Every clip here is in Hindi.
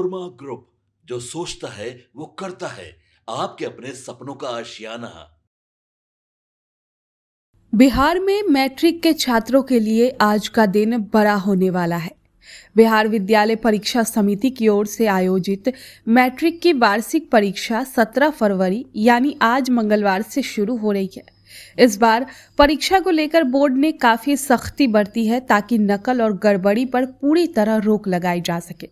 कोरमा ग्रुप, जो सोचता है वो करता है। आपके अपने सपनों का आशियाना। बिहार में मैट्रिक के छात्रों के लिए आज का दिन बड़ा होने वाला है। बिहार विद्यालय परीक्षा समिति की ओर से आयोजित मैट्रिक की वार्षिक परीक्षा 17 फरवरी यानी आज मंगलवार से शुरू हो रही है। इस बार परीक्षा को लेकर बोर्ड ने काफी सख्ती बरती है ताकि नकल और गड़बड़ी पर पूरी तरह रोक लगाई जा सके।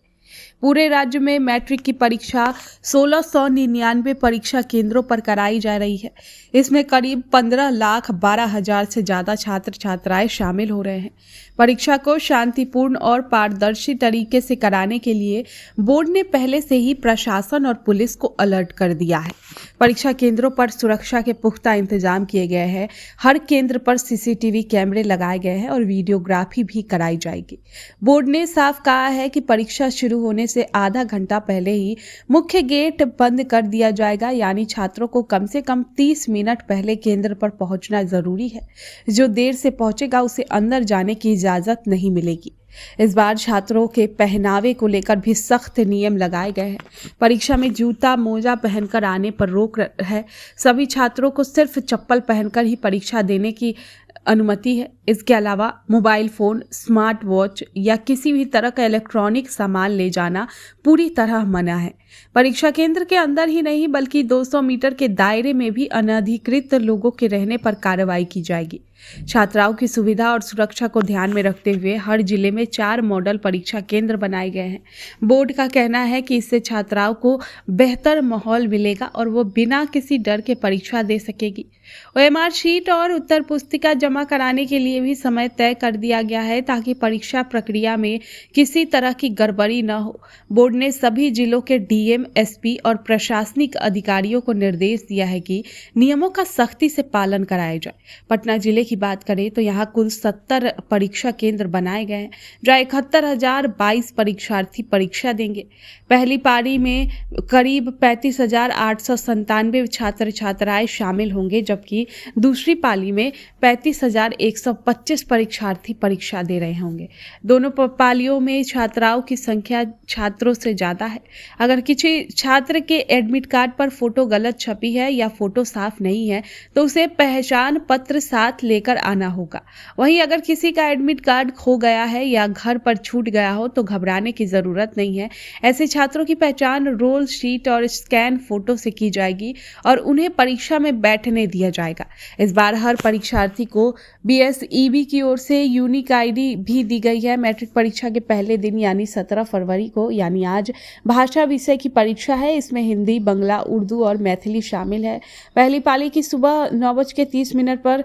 पूरे राज्य में मैट्रिक की परीक्षा 1699 परीक्षा केंद्रों पर कराई जा रही है। इसमें करीब 15,12,000 से ज़्यादा छात्र छात्राएं शामिल हो रहे हैं। परीक्षा को शांतिपूर्ण और पारदर्शी तरीके से कराने के लिए बोर्ड ने पहले से ही प्रशासन और पुलिस को अलर्ट कर दिया है। परीक्षा केंद्रों पर सुरक्षा के पुख्ता इंतजाम किए गए हैं। हर केंद्र पर सीसीटीवी कैमरे लगाए गए हैं और वीडियोग्राफी भी कराई जाएगी। बोर्ड ने साफ कहा है कि परीक्षा शुरू होने से आधा घंटा पहले ही मुख्य गेट बंद कर दिया जाएगा, यानी छात्रों को कम से कम 30 मिनट पहले केंद्र पर पहुंचना जरूरी है। जो देर से पहुंचेगा उसे अंदर जाने की इजाजत नहीं मिलेगी। इस बार छात्रों के पहनावे को लेकर भी सख्त नियम लगाए गए हैं। परीक्षा में जूता मोजा पहनकर आने पर रोक है। सभी छात्रों को सिर्फ चप्पल पहनकर ही परीक्षा देने की अनुमति है। इसके अलावा मोबाइल फोन, स्मार्ट वॉच या किसी भी तरह का इलेक्ट्रॉनिक सामान ले जाना पूरी तरह मना है। परीक्षा केंद्र के अंदर ही नहीं बल्कि 200 मीटर के दायरे में भी अनधिकृत लोगों के रहने पर कार्रवाई की जाएगी। छात्राओं की सुविधा और सुरक्षा को ध्यान में रखते हुए हर जिले में 4 मॉडल परीक्षा केंद्र बनाए गए हैं। बोर्ड का कहना है कि इससे छात्राओं को बेहतर माहौल मिलेगा और वो बिना किसी डर के परीक्षा दे सकेगी। ओएमआर शीट और उत्तर पुस्तिका जमा कराने के लिए भी समय तय कर दिया गया है ताकि परीक्षा प्रक्रिया में किसी तरह की गड़बड़ी न हो। बोर्ड ने सभी जिलों के डीएम, एसपी और प्रशासनिक अधिकारियों को निर्देश दिया है कि नियमों का सख्ती से पालन कराया जाए। पटना जिले की बात करें तो यहाँ कुल 70 परीक्षा केंद्र बनाए गए हैं, जहाँ 71,022 परीक्षार्थी परीक्षा देंगे। पहली पारी में करीब 35,897 छात्र छात्राएं शामिल होंगे, जबकि दूसरी पाली में 35,125 परीक्षार्थी परीक्षा दे रहे होंगे। दोनों पालियों में छात्राओं की संख्या छात्रों से ज़्यादा है। अगर किसी छात्र के एडमिट कार्ड पर फोटो गलत छपी है या फोटो साफ नहीं है तो उसे पहचान पत्र साथ लेकर आना होगा। वहीं अगर किसी का एडमिट कार्ड खो गया है या घर पर छूट गया हो तो घबराने की ज़रूरत नहीं है। ऐसे छात्रों की पहचान रोल शीट और स्कैन फोटो से की जाएगी और उन्हें परीक्षा में बैठने दिया जाएगा। इस बार हर परीक्षार्थी को बीएसईबी की ओर से यूनिक आईडी भी दी गई है। मैट्रिक परीक्षा के पहले दिन यानी 17 फरवरी को यानी आज भाषा विषय की परीक्षा है। इसमें हिंदी, बंगला, उर्दू और मैथिली शामिल है। पहली पाली की सुबह 9:30 पर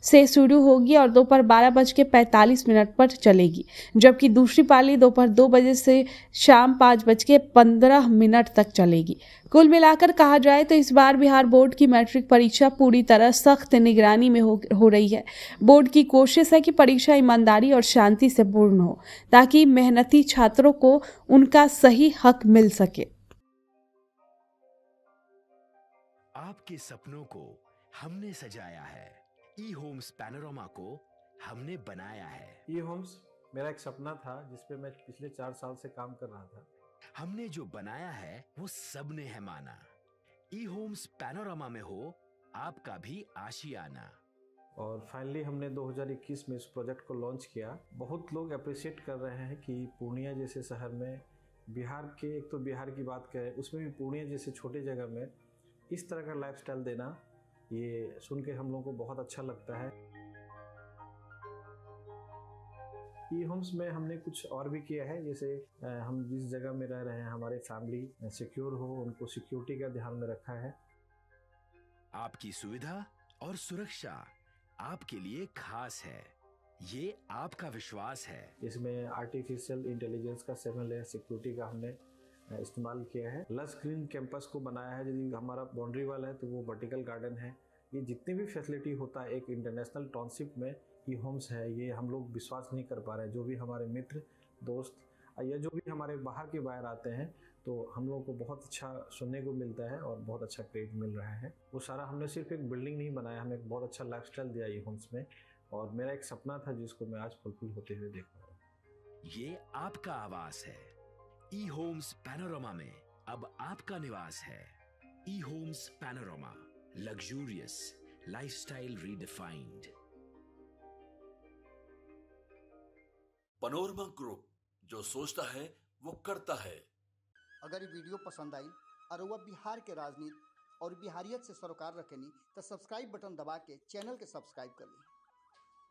से शुरू होगी और दोपहर 12:45 पर चलेगी, जबकि दूसरी पाली दोपहर 2 बजे से शाम 5:15 तक चलेगी। कुल मिलाकर कहा जाए तो इस बार बिहार बोर्ड की मैट्रिक परीक्षा पूरी तरह सख्त निगरानी में हो रही है। बोर्ड की कोशिश है कि परीक्षा ईमानदारी और शांति से पूर्ण हो ताकि मेहनती छात्रों को उनका सही हक मिल सके। आपके सपनों को हमने सजाया है, ई होम्स पैनोरामा को हमने बनाया है। ई होम्स मेरा एक सपना था जिस पे मैं पिछले 4 साल से काम कर रहा था। हमने जो बनाया है वो सबने है माना। ई होम्स पैनोरामा में हो आपका भी आशियाना। और फाइनली हमने 2021 में इस प्रोजेक्ट को लॉन्च किया। बहुत लोग अप्रिशिएट कर रहे हैं कि पूर्णिया जैसे शहर में बिहार के, एक तो बिहार की बात करें उसमें भी पूर्णिया जैसे छोटे जगह में इस तरह का लाइफस्टाइल देना, ये सुन के हम लोगों को बहुत अच्छा लगता है। ई होम्स में हमने कुछ और भी किया है, जैसे हम जिस जगह में रह रहे हैं हमारे फैमिली सिक्योर हो, उनको सिक्योरिटी का ध्यान में रखा है। आपकी सुविधा और सुरक्षा आपके लिए खास है, ये आपका विश्वास है। इसमें आर्टिफिशियल इंटेलिजेंस का 7 लेयर सिक्योरिटी का हमने इस्तेमाल किया है। लस ग्रीन कैंपस को बनाया है। यदि हमारा बाउंड्री वाल है तो वो वर्टिकल गार्डन है। ये जितने भी फैसिलिटी होता है एक इंटरनेशनल टाउनशिप में ई होम्स है, ये हम लोग विश्वास नहीं कर पा रहे हैं। जो भी हमारे मित्र, दोस्त या जो भी हमारे बाहर के बाहर आते हैं तो हम लोगों को बहुत अच्छा सुनने को मिलता है और बहुत अच्छा क्रेडिट मिल रहा है। वो सारा हमने सिर्फ एक बिल्डिंग नहीं बनाया, हमें एक बहुत अच्छा लाइफस्टाइल दिया ई होम्स में, और मेरा एक सपना था जिसको मैं आज फुलफिल होते हुए देख रहा हूँ। ये आपका आवास है, ई होम्स पैनोरामा में अब आपका निवास है। E Homes Panorama, luxurious lifestyle redefined. Panorama group, जो सोचता है वो करता है। अगर ये वीडियो पसंद आई और वह बिहार के राजनीति और बिहारियत से सरोकार रखेनी तो सब्सक्राइब बटन दबा के चैनल के सब्सक्राइब कर ली।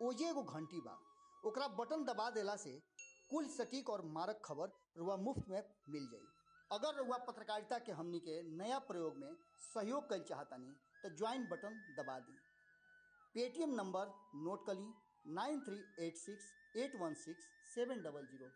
ओजे एगो घंटी बा, ओकरा बटन दबा देला से कुल सटीक और मारक खबर रुआ मुफ्त में मिल जाई। अगर रुआ पत्रकारिता के हमनी के नया प्रयोग में सहयोग कर चाहतानी तो ज्वाइन बटन दबा दी। पेटीएम नंबर नोट कर ली 9386816700।